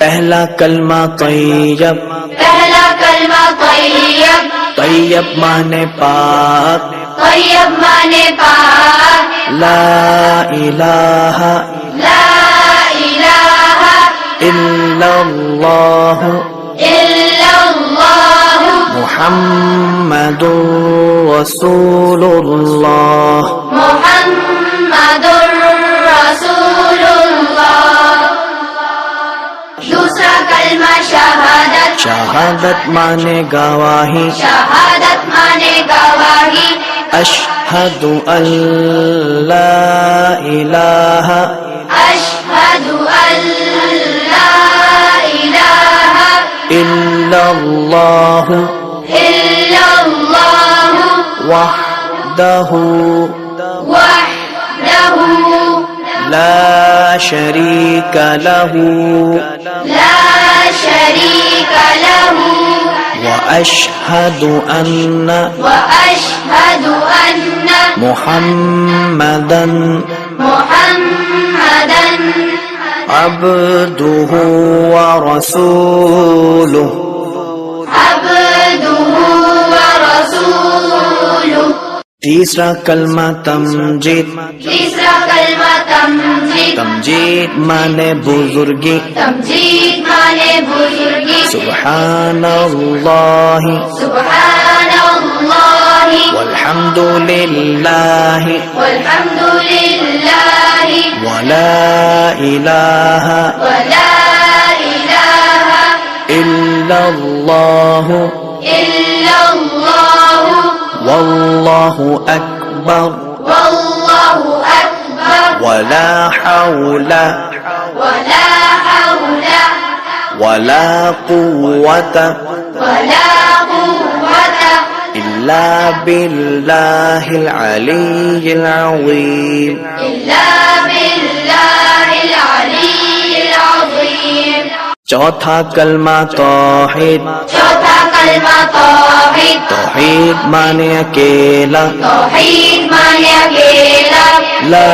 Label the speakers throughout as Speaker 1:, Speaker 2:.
Speaker 1: पहला कलमा तैयब,
Speaker 2: पहला कलमा तैयब,
Speaker 1: तैयब माने पाक,
Speaker 2: तैयब माने पाक,
Speaker 1: ला इलाहा
Speaker 2: ला इलाहा
Speaker 1: इल्लल्लाह
Speaker 2: इल्लल्लाह
Speaker 1: मुहम्मदुर रसूलुल्लाह।
Speaker 2: मुहम्मदुर रसूलुल्लाह। दूसरा कलमा शहादत,
Speaker 1: शहादत माने गवाही,
Speaker 2: शहादत माने गवाही,
Speaker 1: अशहदु अल्ला इलाहा
Speaker 2: अशहदु अल्ला इलाहा
Speaker 1: इल्लल्लाह
Speaker 2: इल्लल्लाह
Speaker 1: वहदहु
Speaker 2: वहदहु
Speaker 1: ला शरीका लहू
Speaker 2: ला शरीका लहू
Speaker 1: व अशहदु अन्ना
Speaker 2: वअशहदु अन्न
Speaker 1: मुहम्मदन
Speaker 2: मुहम्मदन
Speaker 1: अब्दुहु व रसूलुहु।
Speaker 2: अब्दुहु व रसूलुहु।
Speaker 1: तीसरा कलमा तमजीद,
Speaker 2: तीसरा कलमा तमजीद,
Speaker 1: तमजीद माने बुजुर्गी,
Speaker 2: तमजीद माने बुजुर्गी,
Speaker 1: सुब्हानल्लाहि
Speaker 2: सुब्हानल्लाहि
Speaker 1: वल्हम्दुलिल्लाहि
Speaker 2: वल्हम्दुलिल्लाहि
Speaker 1: वला इलाहा
Speaker 2: वला इलाहा
Speaker 1: इल्लल्लाहु
Speaker 2: इल्लल्लाह
Speaker 1: वल्लाहु अकबर
Speaker 2: वल्लाहु अकबर
Speaker 1: वला हौला
Speaker 2: वला हौला
Speaker 1: वला कुव्वता
Speaker 2: वला कुव्वता
Speaker 1: इल्ला बिल्लाहिल अलिय्यिल अज़ीम।
Speaker 2: इल्ला बिल्लाहिल अलिय्यिल अज़ीम।
Speaker 1: चौथा कलमा तौहीद,
Speaker 2: चौथा कलमा तौहीद,
Speaker 1: तौहीद माने अकेला,
Speaker 2: तौहीद माने अकेला,
Speaker 1: ला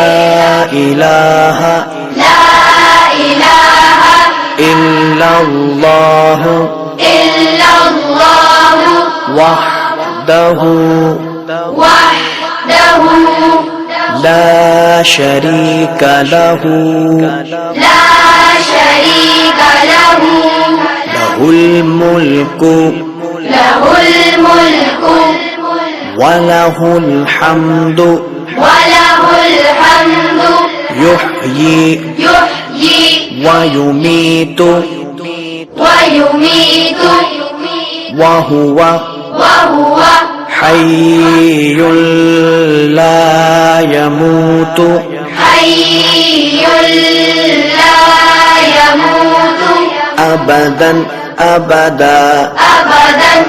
Speaker 1: इलाहा
Speaker 2: ला इलाहा
Speaker 1: इल्लल्लाह
Speaker 2: इल्लल्लाह
Speaker 1: वहदहु
Speaker 2: वहदहु
Speaker 1: ला शरीका लहू
Speaker 2: ला शरीका लहू
Speaker 1: लहुल मुल्कु
Speaker 2: लहुल मुल्कु
Speaker 1: वलहुल हम्दु
Speaker 2: वलहुल हम्दु
Speaker 1: युह्यी
Speaker 2: युह्यी
Speaker 1: व युमीतु
Speaker 2: वयुमीतु
Speaker 1: वहुव
Speaker 2: वहुव
Speaker 1: हय्युल ला यमूतु
Speaker 2: हय्युल ला यमूतु
Speaker 1: अबदन अबदा
Speaker 2: अबदन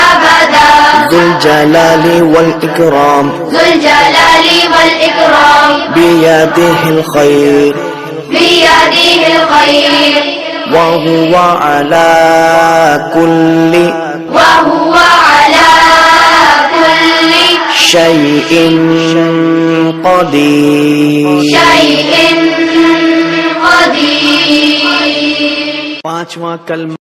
Speaker 2: अबदा
Speaker 1: ज़ुल जलाली वल इकराम
Speaker 2: ज़ुल जलाली वल इकराम
Speaker 1: बियदिहिल खैर
Speaker 2: बियदिहिल खैर
Speaker 1: वहुव अला कुल्ली
Speaker 2: वहुव अला कुल्ली
Speaker 1: शैइन क़दीर।
Speaker 2: शैइन क़दीर।
Speaker 1: पांचवा कलमा